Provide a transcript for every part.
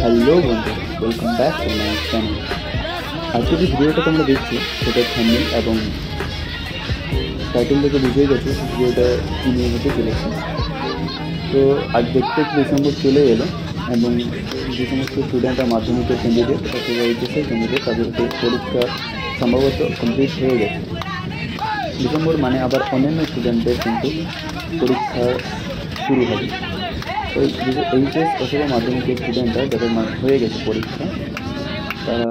Hello বন্ধু, welcome back to my channel. আজকে যে ভিডিওটা তোমরা দেখছো সেটা থাম্বনেল এবং টাইটেল থেকে বুঝেই গেছো ভিডিওটা কী নিয়ে হতে চলেছে। তো আজ দেখতে ডিসেম্বর চলে এলো এবং যে সমস্ত স্টুডেন্টরা মাধ্যমিকের ক্যান্ডিডেট অথবা এইচএসের ক্যান্ডিডেট তাদেরকে পরীক্ষা সম্ভবত কমপ্লিট হয়ে গেছে। ডিসেম্বর মানে আবার অন্যান্য স্টুডেন্টদের কিন্তু পরীক্ষা শুরু হবে। তো এইচএস অথবা মাধ্যমিকের স্টুডেন্টরা যাদের হয়ে গেছে পরীক্ষা, তারা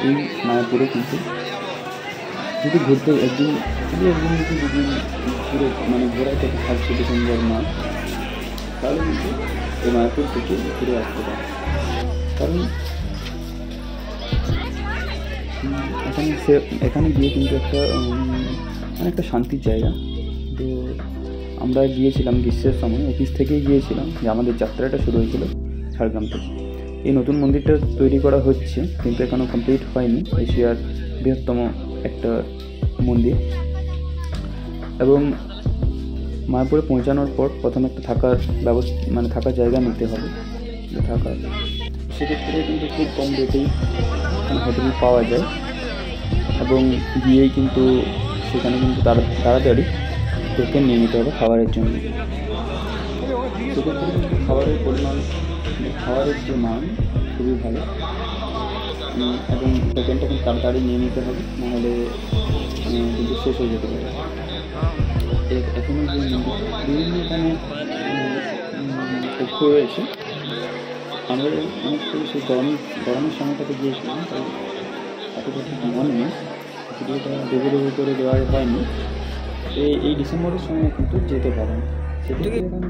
এই মায়াপুরে কিন্তু যদি ঘুরতে একদিন দুদিন ঘুরে ঘোরায় থাকে 1 ডিসেম্বর মাস, তাহলে কিন্তু এই মায়াপুর থেকে ঘুরে আসতে পারে। কারণ এখানে গিয়ে কিন্তু একটা শান্তির জায়গা। তো আমরা গিয়েছিলাম গ্রীষ্মের সময়, অফিস থেকেই গিয়েছিলাম, যে আমাদের যাত্রাটা শুরু হয়েছিল ঝাড়গ্রাম থেকে। এই নতুন মন্দিরটা তৈরি করা হচ্ছে কিন্তু এখনও কমপ্লিট হয়নি। এশিয়ার বৃহত্তম একটা মন্দির। এবং মায়াপুরে পৌঁছানোর পর প্রথমে একটা থাকার ব্যবস্থা থাকার জায়গা নিতে হবে। সেক্ষেত্রে কিন্তু খুব কম রেটেই হোটেল পাওয়া যায় এবং গিয়েই কিন্তু সেখানে কিন্তু তাড়াতাড়ি টোকেন নিয়ে নিতে হবে খাবারের জন্য। সেক্ষেত্রে কিন্তু খাবারের যে মান খুবই ভালো এবং টোকেনটা কিন্তু তাড়াতাড়ি নিয়ে নিতে হবে, নাহলে কিন্তু শেষ হয়ে যেতে পারে। এখনও যে বিভিন্ন এখানে তথ্য রয়েছে, আমরা সেই গরমের সময়টাতে গিয়েছিলাম, তাই এতটা ঠিক মনে নেই, ভিডিওটা দেবো করে দেওয়া হয়নি। এই ডিসেম্বরের সময় কিন্তু যেতে পারেন। সেক্ষেত্রে এখানে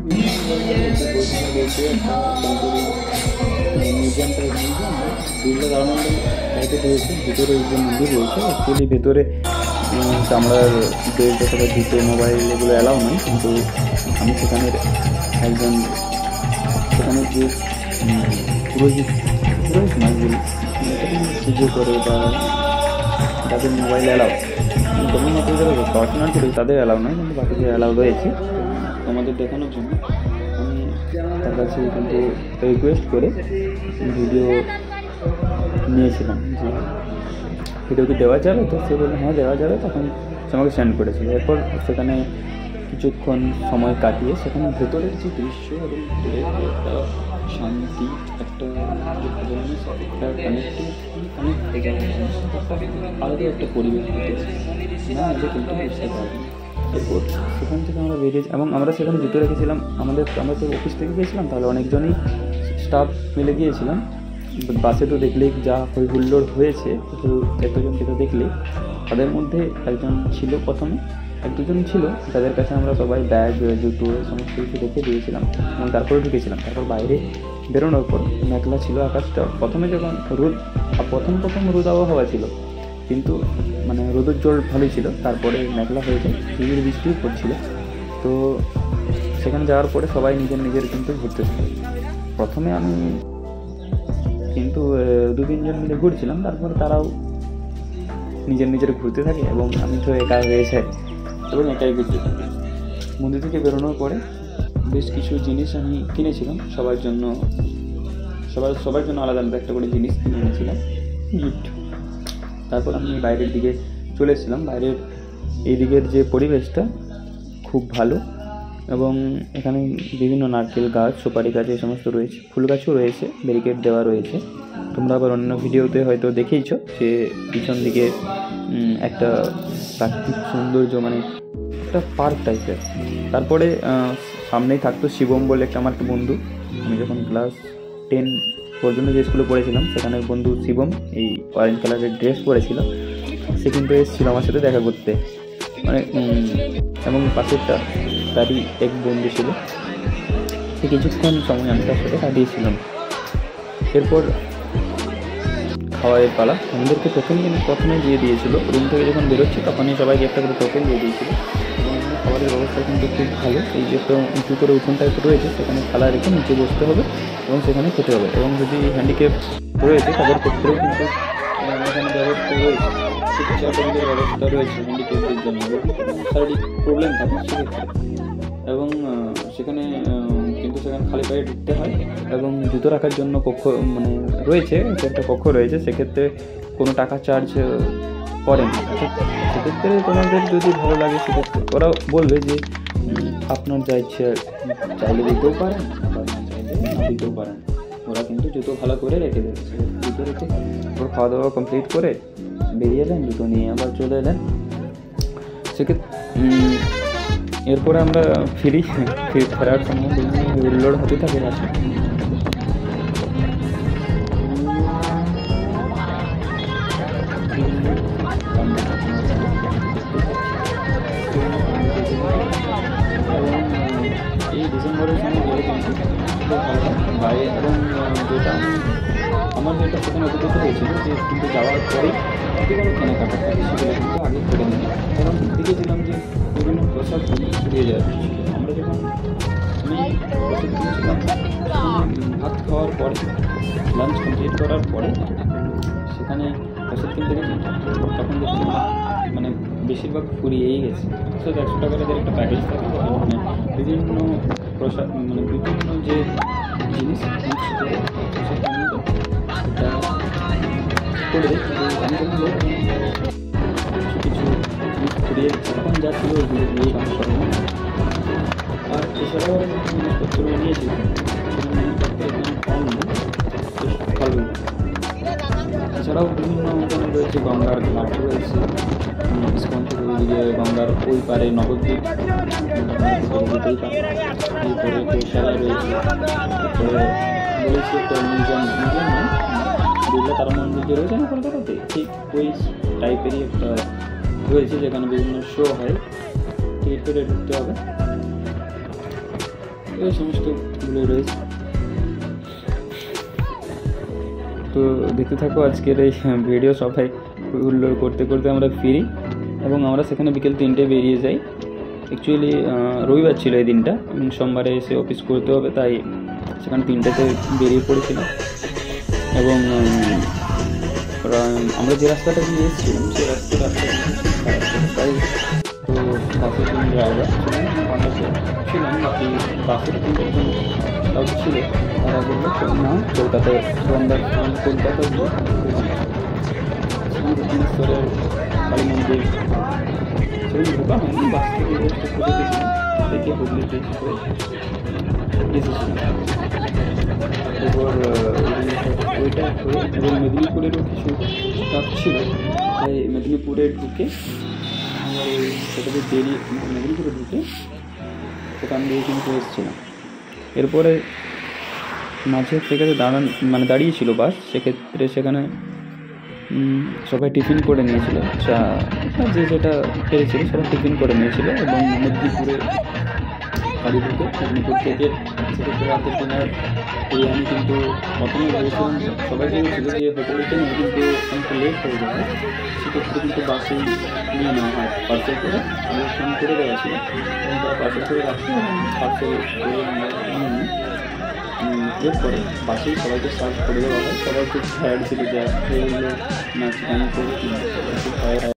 বিড়লা রামমন্ডল টাইপের রয়েছে। ভেতরে যে মন্দির রয়েছে, অ্যাকচুয়ালি ভেতরে চামড়ার বেল্ট অথবা জুতো, মোবাইল এগুলো অ্যালাউ নয়, কিন্তু আমি সেখানের যে পুরোহিত মাছগুলি পুজো করে বা যাদের মোবাইল অ্যালাউ, কেবলমাত্র যারা পার্সোনাল ছিল তাদের অ্যালাউ নয়, কিন্তু বাকিদের অ্যালাউ রয়েছে। আমাদের দেখানোর জন্য আমি তার কাছে কিন্তু রিকোয়েস্ট করে ভিডিও নিয়েছিলাম যে ভিডিও কি দেওয়া যাবে, তো সে বললো হ্যাঁ দেওয়া যাবে। তখন সে আমাকে সেন্ড করেছিল। এরপর সেখানে কিছুক্ষণ সময় কাটিয়ে সেখানে ভেতরের যে দৃশ্য এবং ভেতরের একটা শান্তি, একটা আলাদা একটা পরিবেশ না এটা কিন্তু বুঝতে পারবো। এরপর সেখান থেকে আমরা বেরিয়েছি এবং আমরা সেখানে জুতো রেখেছিলাম। আমরা তো অফিস থেকে গিয়েছিলাম, তাহলে অনেকজনই স্টাফ মিলে গিয়েছিলাম। বাসে তো দেখলেই যা হই হুল্লোড় হয়েছে, এতজনকে তো দেখলেই তাদের মধ্যে প্রথমে এক দুজন ছিল যাদের কাছে আমরা সবাই ব্যাগ, জুতো সমস্ত কিছু রেখে দিয়েছিলাম এবং তারপরে ঢুকেছিলাম। তারপর বাইরে বেরোনোর পর মেঘলা ছিল আকাশটা। প্রথমে যখন প্রথম রোদ আবহাওয়া ছিল, কিন্তু রোদের জল ভালোই ছিল। তারপরে মেঘলা হয়েছে, ঝিরিঝিরি বৃষ্টিও পড়ছিল। তো সেখানে যাওয়ার পরে সবাই নিজের কিন্তু ঘুরতে থাকে। প্রথমে আমি কিন্তু 2-3 জন মিলে ঘুরছিলাম, তারপরে তারাও নিজের ঘুরতে থাকে এবং আমি তো একা হয়ে যাই এবং একাই ঘুরতে থাকি। মন্দির থেকে বেরোনোর পরে বেশ কিছু জিনিস আমি কিনেছিলাম সবার জন্য আলাদা একটা করে জিনিস কিনে এনেছিলাম, গিফট। তারপর আমি বাইরের দিকে চলে এসেছিলাম। বাইরের এই দিকের যে পরিবেশটা খুব ভালো এবং এখানে বিভিন্ন নারকেল গাছ, সুপারি গাছ এই সমস্ত রয়েছে, ফুল গাছও রয়েছে, ব্যারিকেড দেওয়া রয়েছে। তোমরা আবার অন্য ভিডিওতে হয়তো দেখেইছো যে পিছন দিকে একটা প্রাকৃতিক সৌন্দর্য, একটা পার্ক টাইপের। তারপরে সামনেই থাকতো শিবম বলে আমার একটা বন্ধু। আমি যখন ক্লাস 10 পর্যন্ত যে স্কুলে পড়েছিলাম, সেখানের বন্ধু শিবম এই অরেঞ্জ কালারের ড্রেস পরেছিল। সে কিন্তু এসেছিল আমার সাথে দেখা করতে, এবং পাশেরটা তারই এক বন্ধু ছিল। সে কিছুক্ষণ সময় আমি তার সাথে কাটিয়েছিলাম। এরপর খাওয়ারের পালা। আমাদেরকে টোকেন প্রথমে দিয়ে দিয়েছিল। রুম থেকে যখন বেরোচ্ছি তখনই সবাইকে একটা করে টোকেন দিয়ে দিয়েছিল। এবং খাবারের ব্যবস্থা কিন্তু খুব ভালো। এই যে একটা উঁচু করে উঠোন টাইপ রয়েছে, সেখানে থালা রেখে নিচে বসতে হবে এবং সেখানে খেতে হবে। এবং যদি হ্যান্ডিক্যাপ রয়েছে তাদের ক্ষেত্রেও কিন্তু এখানে ব্যবস্থা রয়েছে, চিকিৎসার ব্যবস্থা রয়েছে হ্যান্ডিক্যাপের জন্য, শারীরিক প্রবলেম থাকে সেক্ষেত্রে। এবং সেখানে কিন্তু সেখানে খালি পায়ে ঢুকতে হয় এবং জুতো রাখার জন্য কক্ষ মানে রয়েছে, একটা কক্ষ রয়েছে, সেক্ষেত্রে কোনো টাকা চার্জ করেন। সেক্ষেত্রে তোমাদের যদি ভালো লাগে সেক্ষেত্রে ওরা বলবে যে আপনার যা ইচ্ছে চাইলে দিতেও পারেন, আবার না চাইলে না দিতেও পারেন। ওরা কিন্তু জুতো ভালো করে রেখে দেবে। জুতো রেখে ওর খাওয়া দাওয়া কমপ্লিট করে বেরিয়ে এলেন, জুতো নিয়ে আবার চলে এলেন। সেক্ষেত্রে এরপরে আমরা ফেরার সময় লোড হতে থাকে রাস্তা। এই ডিসেম্বরের সময় গেলে কিন্তু খুব ভালো বাইরে, এবং যেটা আমার যেটা সেখানে অভিজ্ঞতা হয়েছিল যে কিন্তু যাওয়ার পরেই যদি কোনো কেনাকাটা থাকে সেগুলো কিন্তু আগে করে নিই, কারণ দেখেছিলাম যে বিভিন্ন প্রসাদ ফুরিয়ে যাচ্ছে। আমরা যখন প্রসাদ কিনেছিলাম ভাত খাওয়ার পরে, লাঞ্চ কমপ্লিট করার পরে সেখানে প্রসাদ কিনতে গেছি, তখন দেখছি মানে বেশিরভাগ ফুরিয়েই গেছে। তো 100 টাকার একটা প্যাকেজ থাকে, মানে বিভিন্ন প্রসাদ মানে বিভিন্ন যে জিনিস মিক্স করে সেটা করে আমি যখন কিছু মিক্স করিয়ে তখন যা ছিল ওইগুলো দিয়েই কাজ করে না। আর এছাড়াও জিনিসপত্র নিয়েছি কম ভালো। এছাড়াও বিভিন্ন অঙ্কনে রয়েছে, গঙ্গার ঘাট রয়েছে, ইস্কন থেকে ওইদিকে গঙ্গার ওই পারে নবদ্বীপ যেতেই পারে, এরপরে গোশালা রয়েছে, তারপরে রয়েছে একটা মিউজিয়াম নয় বিড়লা তারা মন্দির যে রয়েছে না কলকাতাতে, ঠিক ওই টাইপেরই একটা রয়েছে যেখানে বিভিন্ন শো হয়, টিকিট কেটে ঢুকতে হবে। এই সমস্তগুলো রয়েছে। তো দেখতে থাকো আজকের এই ভিডিও। সবাই হুল্লোড় করতে করতে আমরা ফিরি এবং আমরা সেখানে বিকেল 3টে বেরিয়ে যাই। অ্যাকচুয়ালি রবিবার ছিল এই দিনটা এবং সোমবারে এসে অফিস করতে হবে, তাই সেখানে 3টাতে বেরিয়ে পড়েছিলাম। এবং আমরা যে রাস্তাটা দিয়ে এসেছিলাম সেই রাস্তাটা তাই তো বাসের কোনো ড্রাইভার ছিলেন, ছিলেন বাকি বাসের 3জন কাউকে ছিল, তারা বললো না কলকাতায় গঙ্গার কলকাতা দক্ষিণেশ্বরের কালী মন্দির সেখানে ঢোকা হয়নি, বাস থেকে দেখে হুগলি টেস্ট করে এসেছিলাম। এরপর ওইটা হয়ে এবং মেদিনীপুরেরও কিছু স্টাফ ছিল, তাই মেদিনীপুরে ঢুকে সেটাকে বেরিয়ে মেদিনীপুরে ঢুকে সেখান দিয়ে কিন্তু এসেছিলাম। এরপরে মাঝে সেখানে দাঁড়িয়েছিল বাস, সেক্ষেত্রে সেখানে সবাই টিফিন করে নিয়েছিল, যে যেটা পেরেছিল সবাই টিফিন করে নিয়েছিল। এবং মেদিনীপুরে গাড়ি ঢুকে মেদিনীপুর থেকে সেক্ষেত্রে রাতের ডিনার আমি কিন্তু প্রথমে ভেবেছিলাম সবাই ভেবেছিল যে হোটেলতে নিয়ে কিন্তু অনেক লেট হয়ে যাবে, সেক্ষেত্রে কিন্তু বাসেই নিয়ে নেওয়া হয় পার্সেল করে। আমি ফোন করে দেওয়া ছিল এবং তারা পার্সেল করে রাখছে এবং পার্সেল করে আমরা নিয়ে নিই। এরপরে বাসেই সবাইকে সার্ভ করে দেওয়া হয়। সবাই খুব টায়ার্ড ছিল, যা খেয়ে নাচ গান করে খুব টায়ার্ড